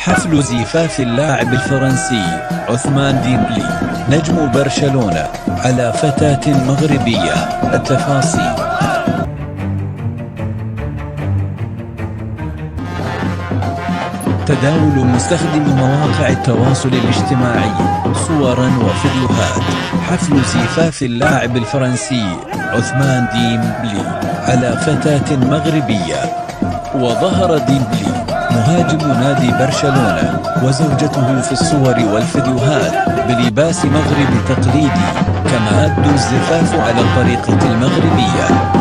حفل زفاف اللاعب الفرنسي عثمان ديمبلي نجم برشلونة على فتاة مغربية. التفاصيل. تداول مستخدم مواقع التواصل الاجتماعي صوراً وفيديوهات حفل زفاف اللاعب الفرنسي عثمان ديمبلي على فتاة مغربية. وظهر ديمبلي مهاجم نادي برشلونة وزوجته في الصور والفيديوهات بلباس مغربي تقليدي، كما أدوا الزفاف على الطريقة المغربية.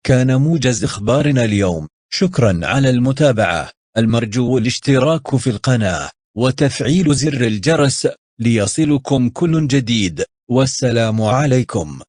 كان موجز إخبارنا اليوم. شكرا على المتابعة. المرجو الاشتراك في القناة وتفعيل زر الجرس ليصلكم كل جديد. والسلام عليكم.